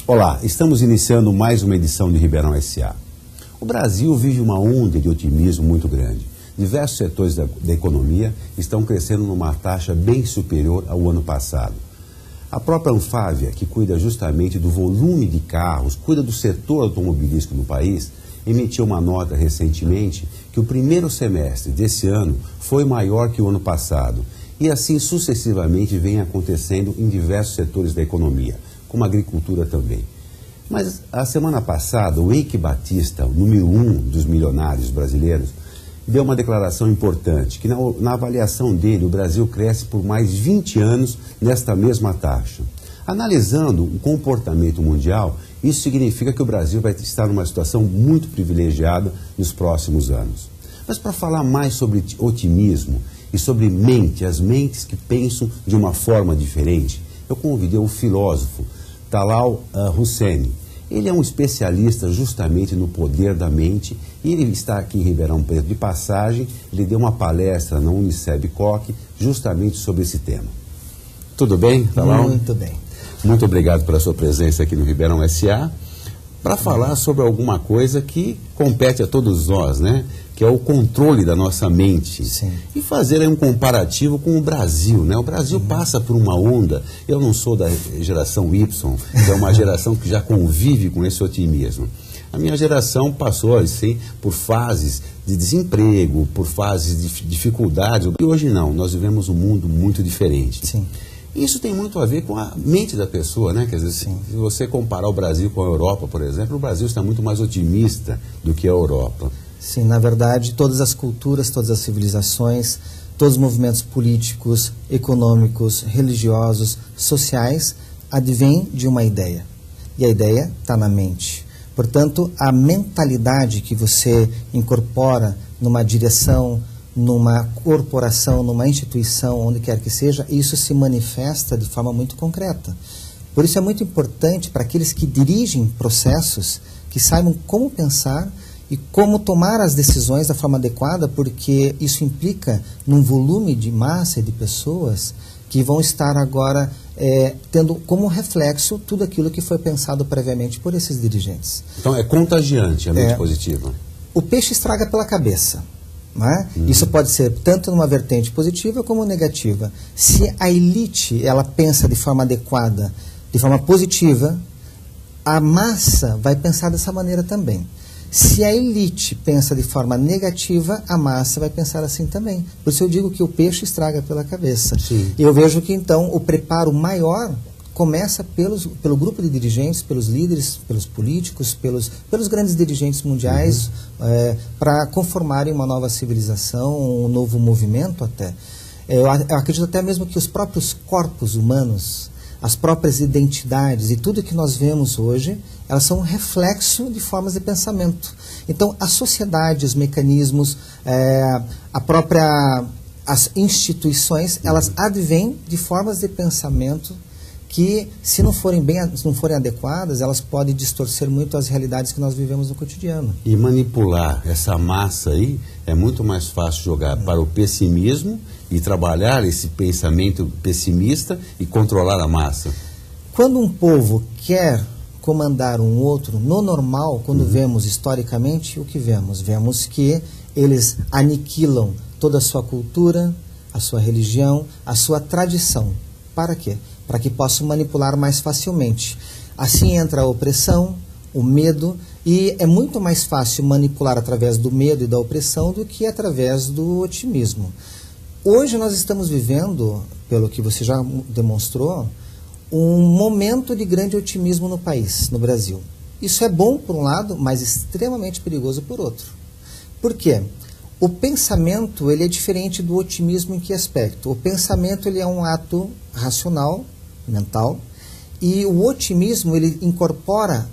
Olá, estamos iniciando mais uma edição de Ribeirão S.A. O Brasil vive uma onda de otimismo muito grande. Diversos setores da economia estão crescendo numa taxa bem superior ao ano passado. A própria Anfávia, que cuida justamente do volume de carros, cuida do setor automobilístico no país, emitiu uma nota recentemente que o primeiro semestre desse ano foi maior que o ano passado. E assim sucessivamente vem acontecendo em diversos setores da economia, como a agricultura também. Mas a semana passada, o Eike Batista, o número 1 dos milionários brasileiros, deu uma declaração importante, que na avaliação dele o Brasil cresce por mais 20 anos nesta mesma taxa. Analisando o comportamento mundial, isso significa que o Brasil vai estar numa situação muito privilegiada nos próximos anos. Mas para falar mais sobre otimismo e sobre as mentes que pensam de uma forma diferente, eu convidei o filósofo Talal Hussein. Ele é um especialista justamente no poder da mente e ele está aqui em Ribeirão Preto de passagem. Ele deu uma palestra na Uniceb Coque justamente sobre esse tema. Tudo bem, Talal? Muito bem. Muito obrigado pela sua presença aqui no Ribeirão S.A. para falar sobre alguma coisa que compete a todos nós, né? Que é o controle da nossa mente. Sim. E fazer aí um comparativo com o Brasil, né? O Brasil passa por uma onda, eu não sou da geração Y, que é uma geração que já convive com esse otimismo. A minha geração passou, assim, por fases de desemprego, por fases de dificuldades. E hoje não, nós vivemos um mundo muito diferente. Sim. Isso tem muito a ver com a mente da pessoa, né? Quer dizer, se você comparar o Brasil com a Europa, por exemplo, o Brasil está muito mais otimista do que a Europa. Sim, na verdade, todas as culturas, todas as civilizações, todos os movimentos políticos, econômicos, religiosos, sociais, advêm de uma ideia. E a ideia está na mente. Portanto, a mentalidade que você incorpora numa direção, numa corporação, numa instituição, onde quer que seja, isso se manifesta de forma muito concreta. Por isso é muito importante para aqueles que dirigem processos que saibam como pensar e como tomar as decisões da forma adequada, porque isso implica num volume de massa e de pessoas que vão estar agora tendo como reflexo tudo aquilo que foi pensado previamente por esses dirigentes. Então é contagiante a mente positiva. O peixe estraga pela cabeça. Não é? Isso pode ser tanto numa vertente positiva como negativa. Se a elite ela pensa de forma adequada, de forma positiva, a massa vai pensar dessa maneira também. Se a elite pensa de forma negativa, a massa vai pensar assim também. Por isso eu digo que o peixe estraga pela cabeça. Sim. Eu vejo que então o preparo maior começa pelo grupo de dirigentes, pelos líderes, pelos políticos, pelos grandes dirigentes mundiais, para conformarem uma nova civilização, um novo movimento até. Eu acredito até mesmo que os próprios corpos humanos, as próprias identidades e tudo que nós vemos hoje, elas são um reflexo de formas de pensamento. Então, a sociedade, os mecanismos, as instituições, elas advêm de formas de pensamento que, se não forem adequadas, elas podem distorcer muito as realidades que nós vivemos no cotidiano. E manipular essa massa aí é muito mais fácil jogar para o pessimismo e trabalhar esse pensamento pessimista e controlar a massa. Quando um povo quer comandar um outro, no normal, quando vemos historicamente, o que vemos? Vemos que eles aniquilam toda a sua cultura, a sua religião, a sua tradição. Para quê? Para que possam manipular mais facilmente. Assim entra a opressão, o medo, e é muito mais fácil manipular através do medo e da opressão do que através do otimismo. Hoje nós estamos vivendo, pelo que você já demonstrou, um momento de grande otimismo no país, no Brasil. Isso é bom por um lado, mas extremamente perigoso por outro. Por quê? O pensamento ele é diferente do otimismo em que aspecto? O pensamento ele é um ato racional, mental, e o otimismo ele incorpora,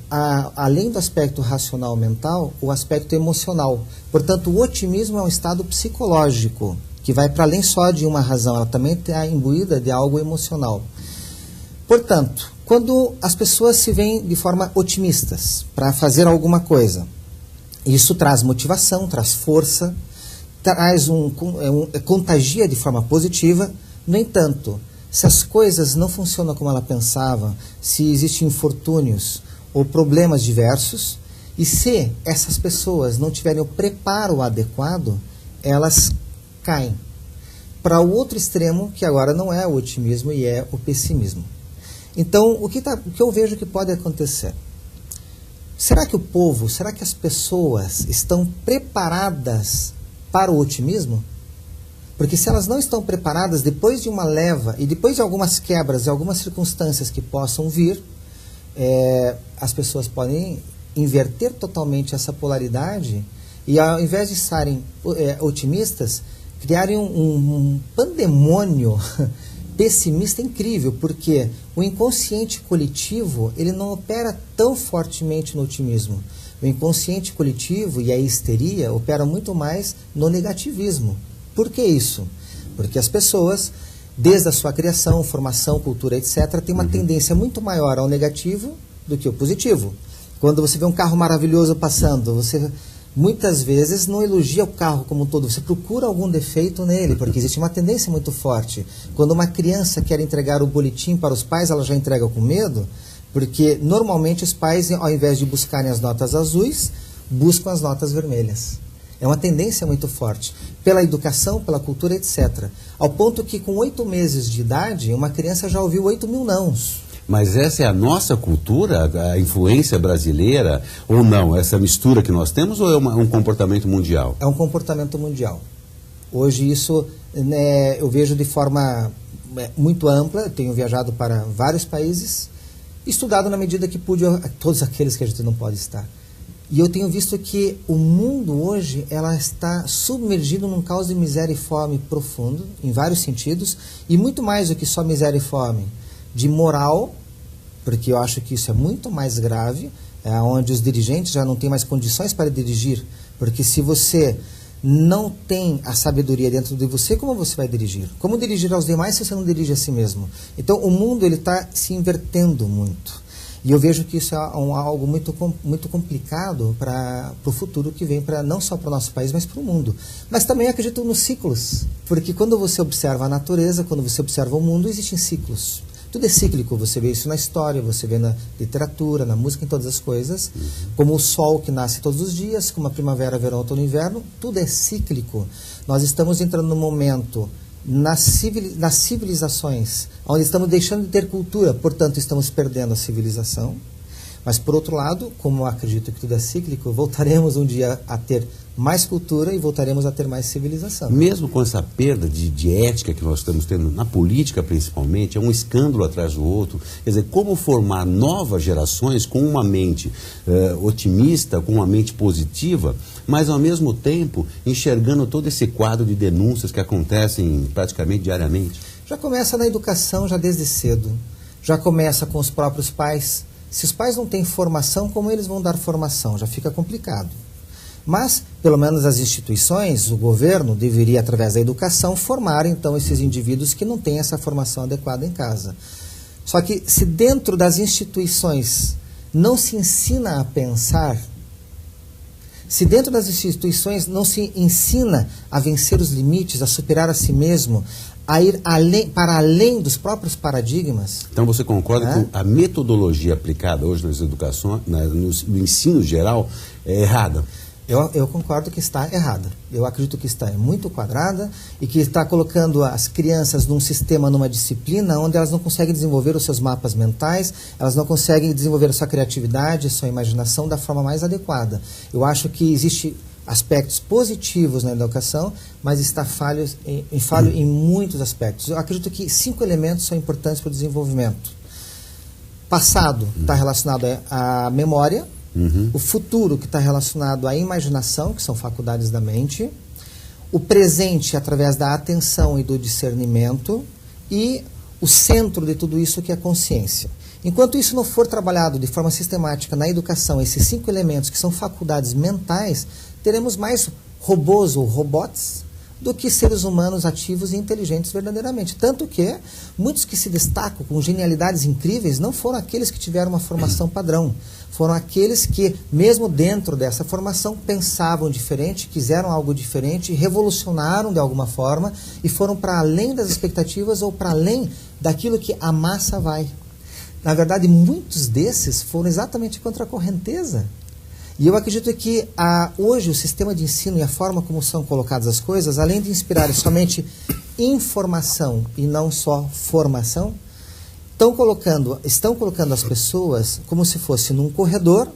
além do aspecto racional mental, o aspecto emocional. Portanto, o otimismo é um estado psicológico, que vai para além só de uma razão, ela também está imbuída de algo emocional. Portanto, quando as pessoas se veem de forma otimistas para fazer alguma coisa, isso traz motivação, traz força, contagia de forma positiva. No entanto, se as coisas não funcionam como ela pensava, se existem infortúnios ou problemas diversos, e se essas pessoas não tiverem o preparo adequado, elas caem para o outro extremo, que agora não é o otimismo e é o pessimismo. Então, o que eu vejo que pode acontecer? Será que o povo, será que as pessoas estão preparadas para o otimismo? Porque se elas não estão preparadas, depois de uma leva e depois de algumas quebras e algumas circunstâncias que possam vir, as pessoas podem inverter totalmente essa polaridade e, ao invés de estarem otimistas, criarem um pandemônio pessimista incrível, porque o inconsciente coletivo ele não opera tão fortemente no otimismo. O inconsciente coletivo e a histeria operam muito mais no negativismo. Por que isso? Porque as pessoas, desde a sua criação, formação, cultura, etc., têm uma tendência muito maior ao negativo do que ao positivo. Quando você vê um carro maravilhoso passando, você muitas vezes não elogia o carro como um todo, você procura algum defeito nele, porque existe uma tendência muito forte. Quando uma criança quer entregar o boletim para os pais, ela já entrega com medo, porque normalmente os pais, ao invés de buscarem as notas azuis, buscam as notas vermelhas. É uma tendência muito forte, pela educação, pela cultura, etc. Ao ponto que com 8 meses de idade, uma criança já ouviu 8.000 nãos. Mas essa é a nossa cultura, a influência brasileira, ou não? Essa mistura que nós temos, ou é um comportamento mundial? É um comportamento mundial. Hoje isso eu vejo de forma muito ampla, eu tenho viajado para vários países, estudado na medida que pude todos aqueles que a gente não pode estar. E eu tenho visto que o mundo hoje ela está submergido num caos de miséria e fome profundo, em vários sentidos, e muito mais do que só miséria e fome, de moral, porque eu acho que isso é muito mais grave, onde os dirigentes já não têm mais condições para dirigir, porque se você não tem a sabedoria dentro de você, como você vai dirigir? Como dirigir aos demais se você não dirige a si mesmo? Então o mundo está se invertendo muito. E eu vejo que isso é algo muito complicado para o futuro que vem, não só para o nosso país, mas para o mundo. Mas também acredito nos ciclos, porque quando você observa a natureza, quando você observa o mundo, existem ciclos. Tudo é cíclico, você vê isso na história, você vê na literatura, na música, em todas as coisas. Como o sol que nasce todos os dias, como a primavera, verão, outono e inverno, tudo é cíclico. Nós estamos entrando num momento nas civilizações, onde estamos deixando de ter cultura, portanto estamos perdendo a civilização. Mas por outro lado, como eu acredito que tudo é cíclico, voltaremos um dia a ter mais cultura e voltaremos a ter mais civilização. Mesmo com essa perda de ética que nós estamos tendo na política principalmente, é um escândalo atrás do outro. Quer dizer, como formar novas gerações com uma mente otimista, com uma mente positiva, mas ao mesmo tempo enxergando todo esse quadro de denúncias que acontecem praticamente diariamente? Já começa na educação, já desde cedo. Já começa com os próprios pais. Se os pais não têm formação, como eles vão dar formação? Já fica complicado. Mas, pelo menos as instituições, o governo deveria, através da educação, formar então esses indivíduos que não têm essa formação adequada em casa. Só que se dentro das instituições não se ensina a pensar, se dentro das instituições não se ensina a vencer os limites, a superar a si mesmo, a ir para além dos próprios paradigmas. Então você concorda que a metodologia aplicada hoje nas educações, no ensino geral, é errada? Eu concordo que está errada. Eu acredito que está muito quadrada e que está colocando as crianças num sistema, numa disciplina, onde elas não conseguem desenvolver os seus mapas mentais, elas não conseguem desenvolver a sua criatividade, a sua imaginação da forma mais adequada. Eu acho que existe aspectos positivos na educação, mas está falho em muitos aspectos. Eu acredito que 5 elementos são importantes para o desenvolvimento. Passado está relacionado à memória, o futuro que está relacionado à imaginação, que são faculdades da mente, o presente através da atenção e do discernimento e o centro de tudo isso que é a consciência. Enquanto isso não for trabalhado de forma sistemática na educação, esses 5 elementos que são faculdades mentais, teremos mais robôs ou robots do que seres humanos ativos e inteligentes verdadeiramente. Tanto que muitos que se destacam com genialidades incríveis não foram aqueles que tiveram uma formação padrão. Foram aqueles que, mesmo dentro dessa formação, pensavam diferente, quiseram algo diferente, revolucionaram de alguma forma e foram para além das expectativas ou para além daquilo que a massa vai. Na verdade, muitos desses foram exatamente contra a correnteza. E eu acredito que hoje o sistema de ensino e a forma como são colocadas as coisas, além de inspirar somente informação e não só formação, estão colocando as pessoas como se fosse num corredor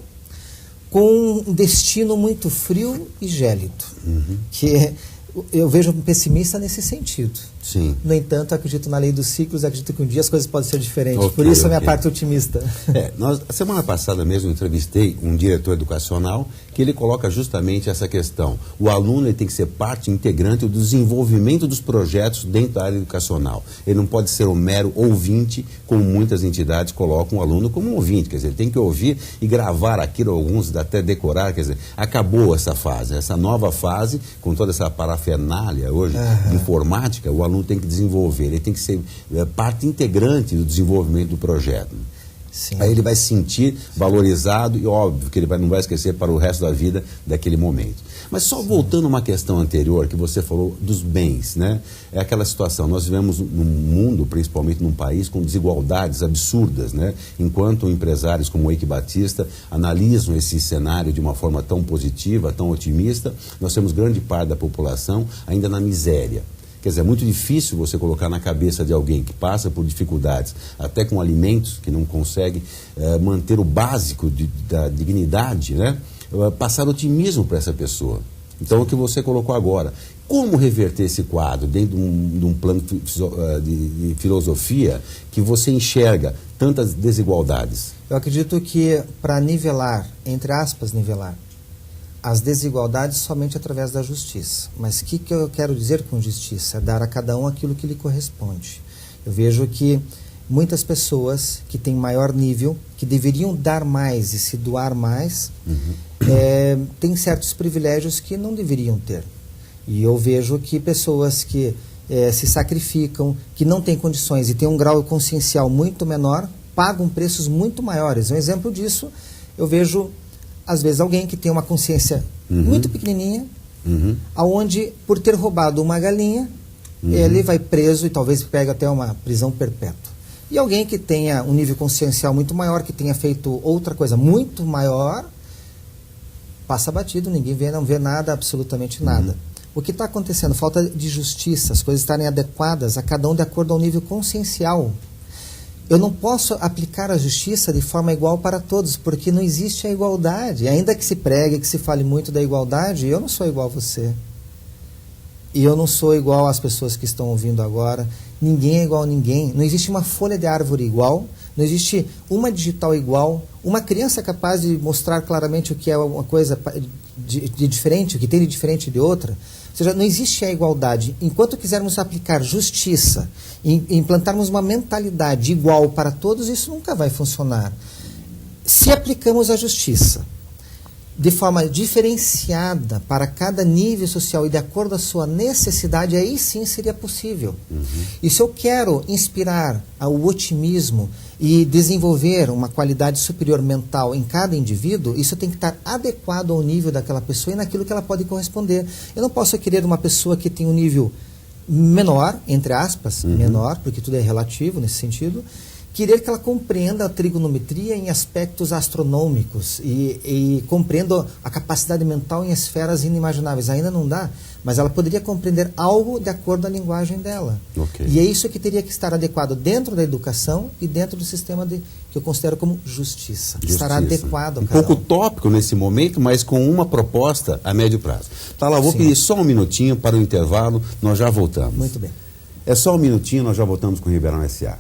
com um destino muito frio e gélido. Que eu vejo um pessimista nesse sentido. Sim. No entanto, acredito na lei dos ciclos, acredito que um dia as coisas podem ser diferentes. Por isso a minha parte otimista. A semana passada mesmo entrevistei um diretor educacional que ele coloca justamente essa questão. O aluno ele tem que ser parte integrante do desenvolvimento dos projetos dentro da área educacional. Ele não pode ser um mero ouvinte, como muitas entidades colocam o aluno como um ouvinte. Quer dizer, ele tem que ouvir e gravar aquilo, alguns até decorar. Quer dizer, acabou essa fase, essa nova fase, com toda essa parafernália hoje de informática, o aluno tem que desenvolver, ele tem que ser parte integrante do desenvolvimento do projeto. Sim. Aí ele vai se sentir valorizado e óbvio que ele não vai esquecer para o resto da vida daquele momento. Mas só voltando a uma questão anterior que você falou dos bens, né? É aquela situação, nós vivemos num mundo, principalmente num país, com desigualdades absurdas, né? Enquanto empresários como o Eike Batista analisam esse cenário de uma forma tão positiva, tão otimista, nós temos grande parte da população ainda na miséria. Quer dizer, é muito difícil você colocar na cabeça de alguém que passa por dificuldades, até com alimentos, que não consegue manter o básico da dignidade, né? Passar otimismo para essa pessoa. Então, o que você colocou agora, como reverter esse quadro dentro de um plano de filosofia que você enxerga tantas desigualdades? Eu acredito que para nivelar, entre aspas, nivelar, as desigualdades somente através da justiça. Mas o que eu quero dizer com justiça? É dar a cada um aquilo que lhe corresponde. Eu vejo que muitas pessoas que têm maior nível, que deveriam dar mais e se doar mais, têm certos privilégios que não deveriam ter. E eu vejo que pessoas que se sacrificam, que não têm condições e têm um grau consciencial muito menor, pagam preços muito maiores. Um exemplo disso, eu vejo às vezes alguém que tem uma consciência muito pequenininha, aonde por ter roubado uma galinha, ele vai preso e talvez pegue até uma prisão perpétua. E alguém que tenha um nível consciencial muito maior, que tenha feito outra coisa muito maior, passa batido, ninguém vê, não vê nada, absolutamente nada. O que está acontecendo? Falta de justiça, as coisas estarem adequadas a cada um de acordo ao nível consciencial. Eu não posso aplicar a justiça de forma igual para todos, porque não existe a igualdade. Ainda que se pregue, que se fale muito da igualdade, eu não sou igual a você. E eu não sou igual às pessoas que estão ouvindo agora. Ninguém é igual a ninguém. Não existe uma folha de árvore igual, não existe uma digital igual. Uma criança é capaz de mostrar claramente o que é uma coisa de diferente, o que tem de diferente de outra. Ou seja, não existe a igualdade. Enquanto quisermos aplicar justiça e implantarmos uma mentalidade igual para todos, isso nunca vai funcionar. Se aplicamos a justiça de forma diferenciada para cada nível social e de acordo com a sua necessidade, aí sim seria possível. E se eu quero inspirar o otimismo e desenvolver uma qualidade superior mental em cada indivíduo, isso tem que estar adequado ao nível daquela pessoa e naquilo que ela pode corresponder. Eu não posso querer uma pessoa que tem um nível menor, entre aspas, menor, porque tudo é relativo nesse sentido, querer que ela compreenda a trigonometria em aspectos astronômicos e compreenda a capacidade mental em esferas inimagináveis. Ainda não dá, mas ela poderia compreender algo de acordo à linguagem dela. Okay. E é isso que teria que estar adequado dentro da educação e dentro do sistema que eu considero como justiça. Estar adequado. Um pouco utópico nesse momento, mas com uma proposta a médio prazo. Tá lá, vou pedir só um minutinho para o intervalo, nós já voltamos. Muito bem. É só um minutinho, nós já voltamos com o Ribeirão S.A.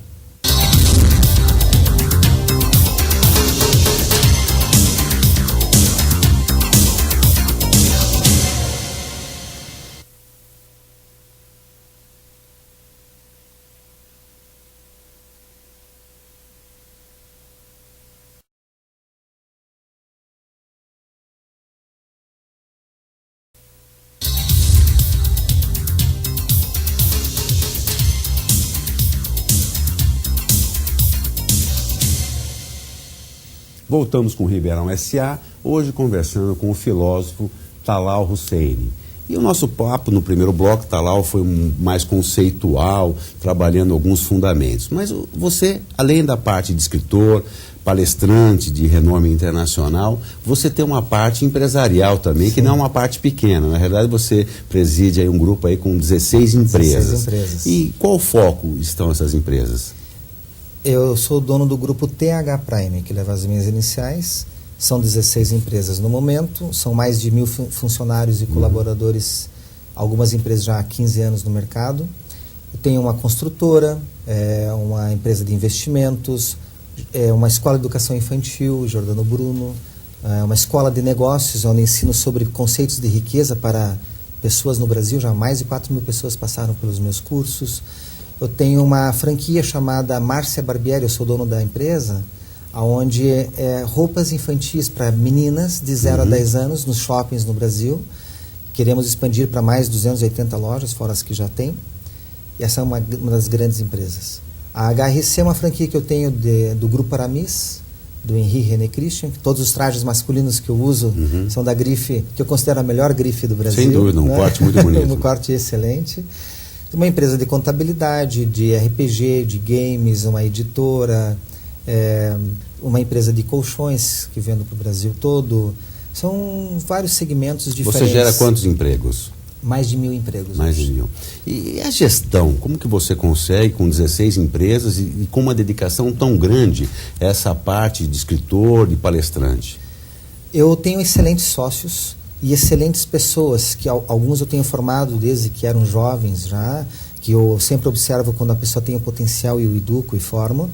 Voltamos com o Ribeirão S.A., hoje conversando com o filósofo Talal Husseini. E o nosso papo no primeiro bloco, Talal, foi mais conceitual, trabalhando alguns fundamentos. Mas você, além da parte de escritor, palestrante de renome internacional, você tem uma parte empresarial também, que não é uma parte pequena. Na verdade, você preside aí um grupo aí com 16 empresas. 16 empresas. E qual foco estão essas empresas? Eu sou dono do grupo TH Prime, que leva as minhas iniciais. São 16 empresas no momento, são mais de 1.000 funcionários e colaboradores, algumas empresas já há 15 anos no mercado. Eu tenho uma construtora, uma empresa de investimentos, uma escola de educação infantil, Jordano Bruno, uma escola de negócios, onde ensino sobre conceitos de riqueza para pessoas no Brasil. Já mais de 4.000 pessoas passaram pelos meus cursos. Eu tenho uma franquia chamada Márcia Barbieri, eu sou dono da empresa, onde roupas infantis para meninas de 0 a 10 anos nos shoppings no Brasil. Queremos expandir para mais de 280 lojas, fora as que já tem. E essa é uma das grandes empresas. A HRC é uma franquia que eu tenho do Grupo Aramis, do Henri René Christian. Todos os trajes masculinos que eu uso são da grife, que eu considero a melhor grife do Brasil. Sem dúvida, um corte muito bonito. Um corte excelente. Uma empresa de contabilidade, de RPG, de games, uma editora... uma empresa de colchões que vendo para o Brasil todo. São vários segmentos diferentes. Você gera quantos empregos? Mais de 1.000 empregos. Mais de 1.000. E a gestão, como que você consegue com 16 empresas e com uma dedicação tão grande essa parte de escritor e palestrante? Eu tenho excelentes sócios e excelentes pessoas, que alguns eu tenho formado desde que eram jovens já, que eu sempre observo quando a pessoa tem o potencial e o educo e formo.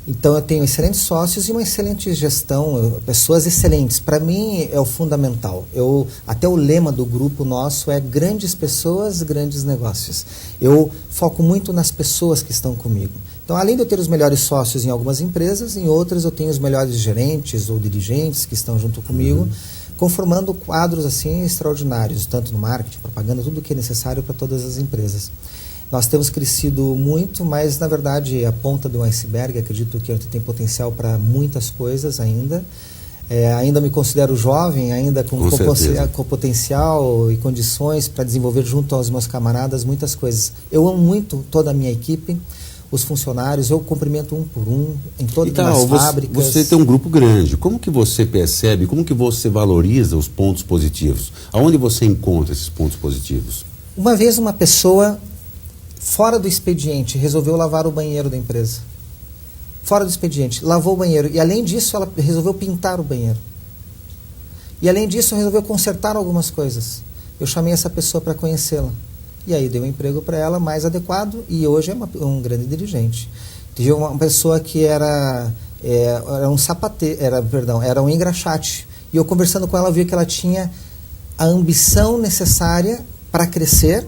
Então eu tenho excelentes sócios e uma excelente gestão, pessoas excelentes. Para mim é o fundamental. Até o lema do grupo nosso é grandes pessoas, grandes negócios. Eu foco muito nas pessoas que estão comigo. Então, além de eu ter os melhores sócios em algumas empresas, em outras eu tenho os melhores gerentes ou dirigentes que estão junto comigo, conformando quadros assim extraordinários, tanto no marketing, propaganda, tudo o que é necessário para todas as empresas. Nós temos crescido muito, mas na verdade a ponta do iceberg, acredito que a gente tem potencial para muitas coisas ainda. Ainda me considero jovem, ainda com potencial e condições para desenvolver junto aos meus camaradas muitas coisas. Eu amo muito toda a minha equipe, os funcionários, eu cumprimento um por um, em todas as fábricas. Você tem um grupo grande, como que você percebe, como que você valoriza os pontos positivos? Aonde você encontra esses pontos positivos? Uma vez uma pessoa... fora do expediente, resolveu lavar o banheiro da empresa. Fora do expediente, lavou o banheiro. E além disso, ela resolveu pintar o banheiro. E além disso, resolveu consertar algumas coisas. Eu chamei essa pessoa para conhecê-la. E aí dei um emprego para ela mais adequado e hoje é um grande dirigente. Tive uma pessoa que era um sapateiro, era um engraxate. E eu conversando com ela, vi que ela tinha a ambição necessária para crescer,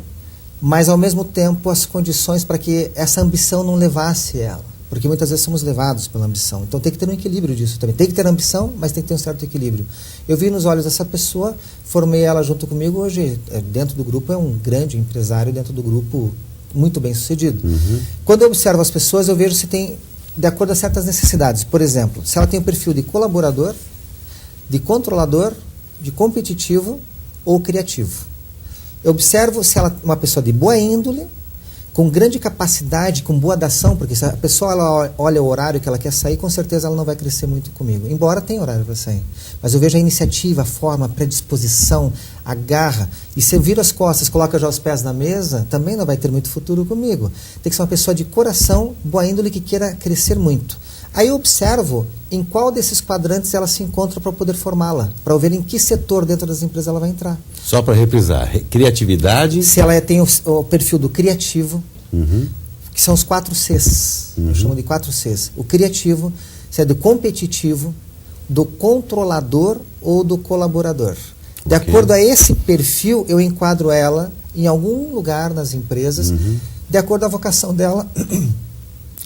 mas ao mesmo tempo as condições para que essa ambição não levasse ela, porque muitas vezes somos levados pela ambição, então tem que ter um equilíbrio disso também, tem que ter ambição, mas tem que ter um certo equilíbrio. Eu vi nos olhos dessa pessoa, formei ela junto comigo, hoje dentro do grupo é um grande empresário, dentro do grupo muito bem sucedido. Quando eu observo as pessoas, eu vejo se tem, de acordo a certas necessidades, por exemplo, se ela tem o perfil de colaborador, de controlador, de competitivo ou criativo. Eu observo se ela é uma pessoa de boa índole, com grande capacidade, com boa dação, porque se a pessoa ela olha o horário que ela quer sair, com certeza ela não vai crescer muito comigo, embora tenha horário para sair. Mas eu vejo a iniciativa, a forma, a predisposição, a garra. E se eu viro as costas, coloca já os pés na mesa, também não vai ter muito futuro comigo. Tem que ser uma pessoa de coração, boa índole, que queira crescer muito. Aí eu observo em qual desses quadrantes ela se encontra para poder formá-la, para eu ver em que setor dentro das empresas ela vai entrar. Só para reprisar, criatividade... Se ela tem o perfil do criativo, que são os 4 Cs, eu chamo de 4 Cs. O criativo, se é do competitivo, do controlador ou do colaborador. De acordo a esse perfil, eu enquadro ela em algum lugar nas empresas, de acordo à vocação dela...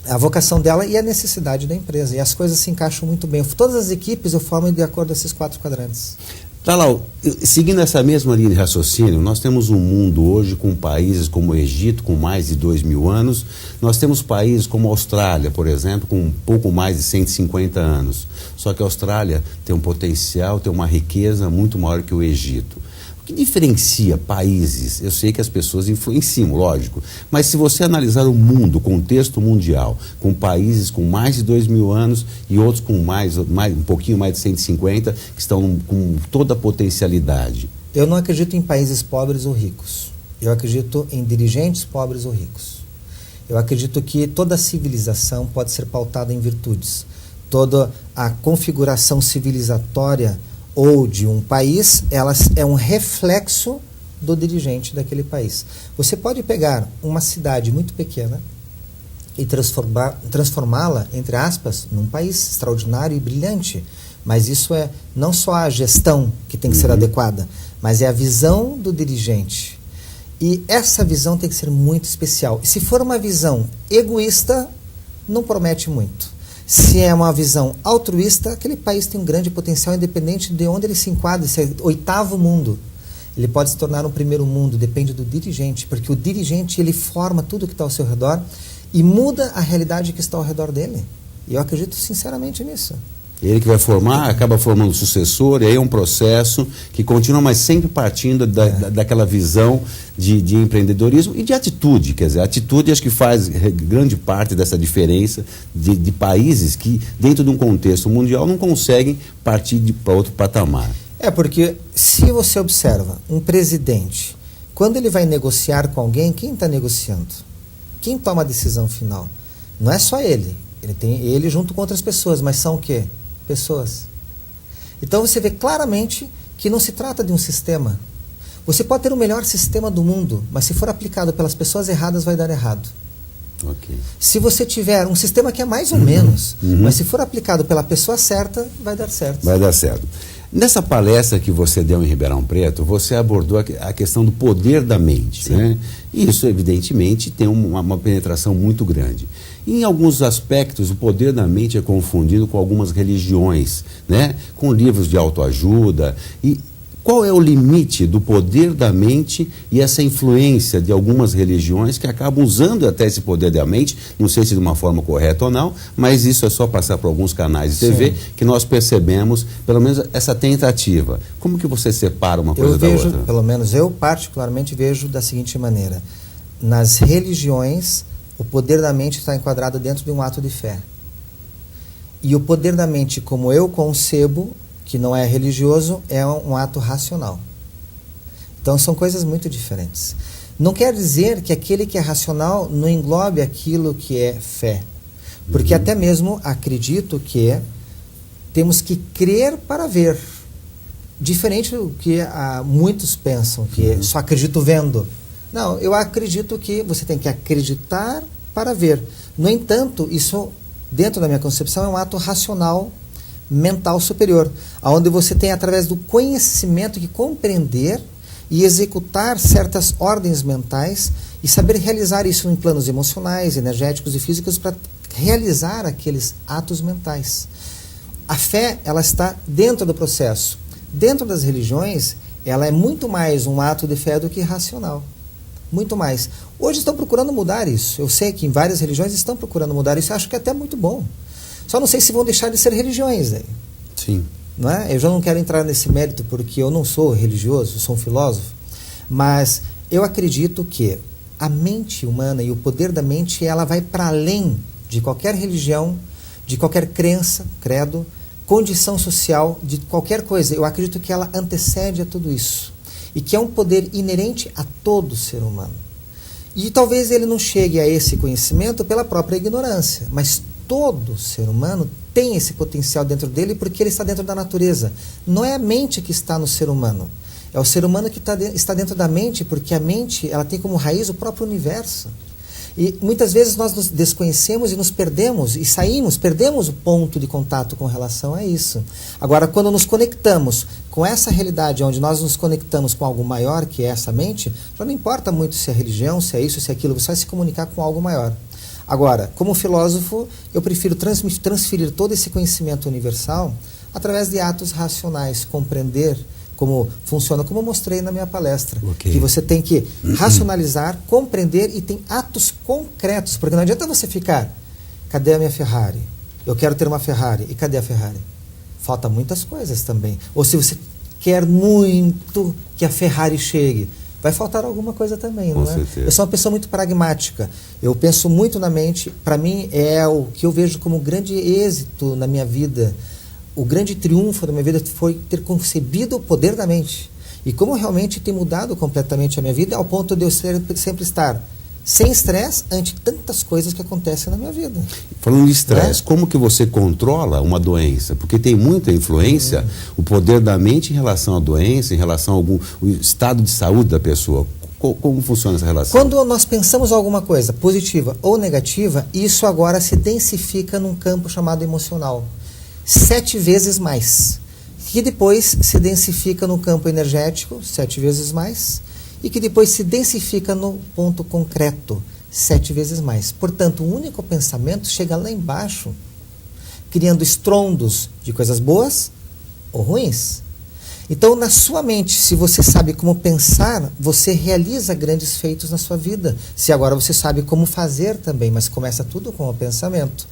a vocação dela e a necessidade da empresa. E as coisas se encaixam muito bem. Todas as equipes eu formo de acordo com esses 4 quadrantes. Lalau, seguindo essa mesma linha de raciocínio, nós temos um mundo hoje com países como o Egito, com mais de 2.000 anos. Nós temos países como a Austrália, por exemplo, com um pouco mais de 150 anos. Só que a Austrália tem um potencial, tem uma riqueza muito maior que o Egito. O que diferencia países? Eu sei que as pessoas influenciam, lógico, mas se você analisar o mundo, o contexto mundial, com países com mais de 2.000 anos e outros com um pouquinho mais de 150, que estão com toda a potencialidade. Eu não acredito em países pobres ou ricos. Eu acredito em dirigentes pobres ou ricos. Eu acredito que toda civilização pode ser pautada em virtudes. Toda a configuração civilizatória ou de um país, ela é um reflexo do dirigente daquele país. Você pode pegar uma cidade muito pequena e transformá-la, entre aspas, num país extraordinário e brilhante. Mas isso é não só a gestão que tem que ser adequada, mas é a visão do dirigente. E essa visão tem que ser muito especial. E se for uma visão egoísta, não promete muito. Se é uma visão altruísta, aquele país tem um grande potencial, independente de onde ele se enquadra, se é 8º mundo. Ele pode se tornar um 1º mundo, depende do dirigente, porque o dirigente ele forma tudo que está ao seu redor e muda a realidade que está ao redor dele. E eu acredito sinceramente nisso. Ele que vai formar, acaba formando o sucessor, e aí é um processo que continua, mas sempre partindo daquela visão de empreendedorismo e de atitude. Quer dizer, a atitude acho que faz grande parte dessa diferença de países que, dentro de um contexto mundial, não conseguem partir para outro patamar. É, porque se você observa um presidente, quando ele vai negociar com alguém, quem está negociando? Quem toma a decisão final? Não é só ele. Ele tem ele junto com outras pessoas, mas são o quê? Pessoas. Então você vê claramente que não se trata de um sistema. Você pode ter o melhor sistema do mundo, mas se for aplicado pelas pessoas erradas, vai dar errado. Okay. Se você tiver um sistema que é mais ou menos, mas se for aplicado pela pessoa certa, vai dar certo. Vai dar certo. Nessa palestra que você deu em Ribeirão Preto, você abordou a questão do poder da mente, né? E isso, evidentemente, tem uma penetração muito grande. Em alguns aspectos, o poder da mente é confundido com algumas religiões, né? Com livros de autoajuda. E qual é o limite do poder da mente e essa influência de algumas religiões que acabam usando até esse poder da mente, não sei se de uma forma correta ou não, mas isso é só passar por alguns canais de TV que nós percebemos, pelo menos, essa tentativa. Como que você separa uma coisa da outra? Pelo menos eu particularmente vejo da seguinte maneira. Nas religiões, o poder da mente está enquadrado dentro de um ato de fé. E o poder da mente, como eu concebo, que não é religioso, é um ato racional. Então são coisas muito diferentes. Não quer dizer que aquele que é racional não englobe aquilo que é fé. Porque até mesmo acredito que temos que crer para ver. Diferente do que muitos pensam, que só acredito vendo. Não, eu acredito que você tem que acreditar para ver. No entanto, isso, dentro da minha concepção, é um ato racional mental superior, onde você tem, através do conhecimento, que compreender e executar certas ordens mentais e saber realizar isso em planos emocionais, energéticos e físicos para realizar aqueles atos mentais. A fé, ela está dentro do processo. Dentro das religiões, ela é muito mais um ato de fé do que racional. Muito mais. Hoje estão procurando mudar isso. Eu sei que em várias religiões estão procurando mudar isso. Eu acho que é até muito bom. Só não sei se vão deixar de ser religiões. Né? Sim. Não é? Eu já não quero entrar nesse mérito porque eu não sou religioso, eu sou um filósofo. Mas eu acredito que a mente humana e o poder da mente, ela vai para além de qualquer religião, de qualquer crença, credo, condição social, de qualquer coisa. Eu acredito que ela antecede a tudo isso. E que é um poder inerente a todo ser humano. E talvez ele não chegue a esse conhecimento pela própria ignorância, mas todo ser humano tem esse potencial dentro dele porque ele está dentro da natureza. Não é a mente que está no ser humano. É o ser humano que está dentro da mente, porque a mente, ela tem como raiz o próprio universo. E muitas vezes nós nos desconhecemos e nos perdemos e perdemos o ponto de contato com relação a isso. Agora, quando nos conectamos com essa realidade, onde nós nos conectamos com algo maior, que é essa mente, já não importa muito se é religião, se é isso, se é aquilo, você vai se comunicar com algo maior. Agora, como filósofo, eu prefiro transferir todo esse conhecimento universal através de atos racionais, compreender, como funciona, como eu mostrei na minha palestra. Ok. Que você tem que racionalizar, compreender e tem atos concretos, porque não adianta você ficar, cadê a minha Ferrari? Eu quero ter uma Ferrari. E cadê a Ferrari? Falta muitas coisas também. Ou se você quer muito que a Ferrari chegue, vai faltar alguma coisa também, não é? Com certeza. Eu sou uma pessoa muito pragmática. Eu penso muito na mente. Para mim, é o que eu vejo como grande êxito na minha vida. O grande triunfo da minha vida foi ter concebido o poder da mente. E como realmente tem mudado completamente a minha vida, ao ponto de eu sempre estar sem estresse ante tantas coisas que acontecem na minha vida. Falando de estresse, como que você controla uma doença? Porque tem muita influência o poder da mente em relação à doença, em relação ao o estado de saúde da pessoa. Como funciona essa relação? Quando nós pensamos alguma coisa positiva ou negativa, isso agora se densifica num campo chamado emocional. 7 vezes mais. Que depois se densifica no campo energético, 7 vezes mais. E que depois se densifica no ponto concreto, 7 vezes mais. Portanto, o único pensamento chega lá embaixo, criando estrondos de coisas boas ou ruins. Então, na sua mente, se você sabe como pensar, você realiza grandes feitos na sua vida. Se agora você sabe como fazer também, mas começa tudo com o pensamento.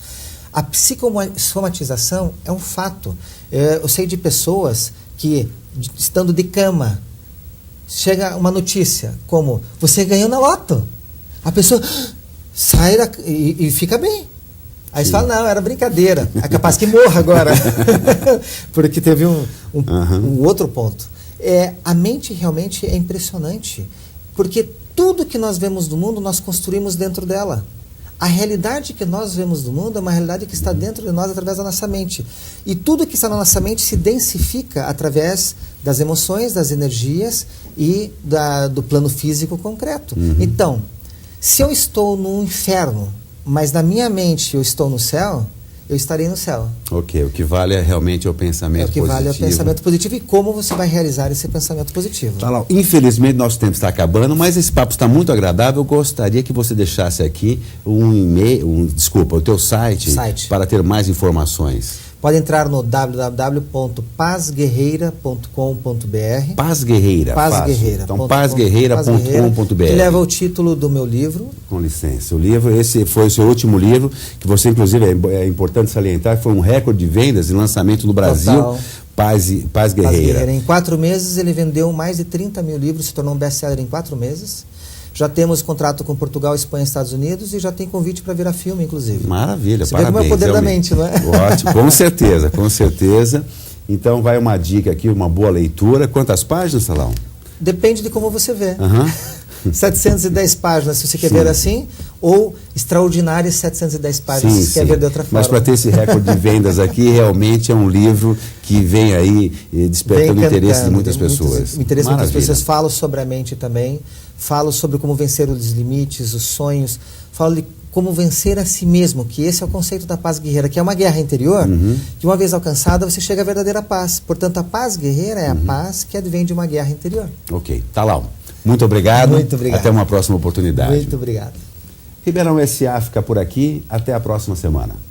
A psicosomatização é um fato. Eu sei de pessoas que, estando de cama, chega uma notícia como, você ganhou na loto. A pessoa sai e fica bem. Aí você fala, não, era brincadeira. É capaz que morra agora. Porque teve um outro ponto. A mente realmente é impressionante. Porque tudo que nós vemos do mundo, nós construímos dentro dela. A realidade que nós vemos do mundo é uma realidade que está dentro de nós através da nossa mente. E tudo que está na nossa mente se densifica através das emoções, das energias e do plano físico concreto. Então, se eu estou no inferno, mas na minha mente eu estou no céu, eu estarei no céu. Ok, o que vale é realmente o pensamento positivo. É o que vale é o pensamento positivo e como você vai realizar esse pensamento positivo. Tá lá. Infelizmente, nosso tempo está acabando, mas esse papo está muito agradável. Eu gostaria que você deixasse aqui um e-mail, o teu site, para ter mais informações. Pode entrar no www.pazguerreira.com.br. Paz Guerreira. Paz Guerreira. Então, pazguerreira.com.br. Que leva o título do meu livro. Com licença. O livro, esse foi o seu último livro, que você, inclusive, é importante salientar, foi um recorde de vendas e lançamento no Brasil. Total. Paz Guerreira. Em 4 meses, ele vendeu mais de 30 mil livros, se tornou um best-seller em 4 meses. Já temos contrato com Portugal, Espanha e Estados Unidos e já tem convite para virar filme, inclusive. Maravilha, você parabéns. Vê como é o poder da mente, não é? Ótimo, com certeza, com certeza. Então vai uma dica aqui, uma boa leitura. Quantas páginas, Salão? Depende de como você vê. 710 páginas, se você quer ver assim, ou extraordinárias 710 páginas, se você quer ver de outra forma. Mas para ter esse recorde de vendas aqui, realmente é um livro que vem aí despertando o interesse de muitas pessoas. Interesse de muitas pessoas. Falo sobre a mente também, falo sobre como vencer os limites, os sonhos, falo de como vencer a si mesmo, que esse é o conceito da paz guerreira, que é uma guerra interior, que uma vez alcançada você chega à verdadeira paz. Portanto, a paz guerreira é a paz que advém de uma guerra interior. Ok, tá lá. Muito obrigado. Muito obrigado. Até uma próxima oportunidade. Muito obrigado. Ribeirão SA fica por aqui. Até a próxima semana.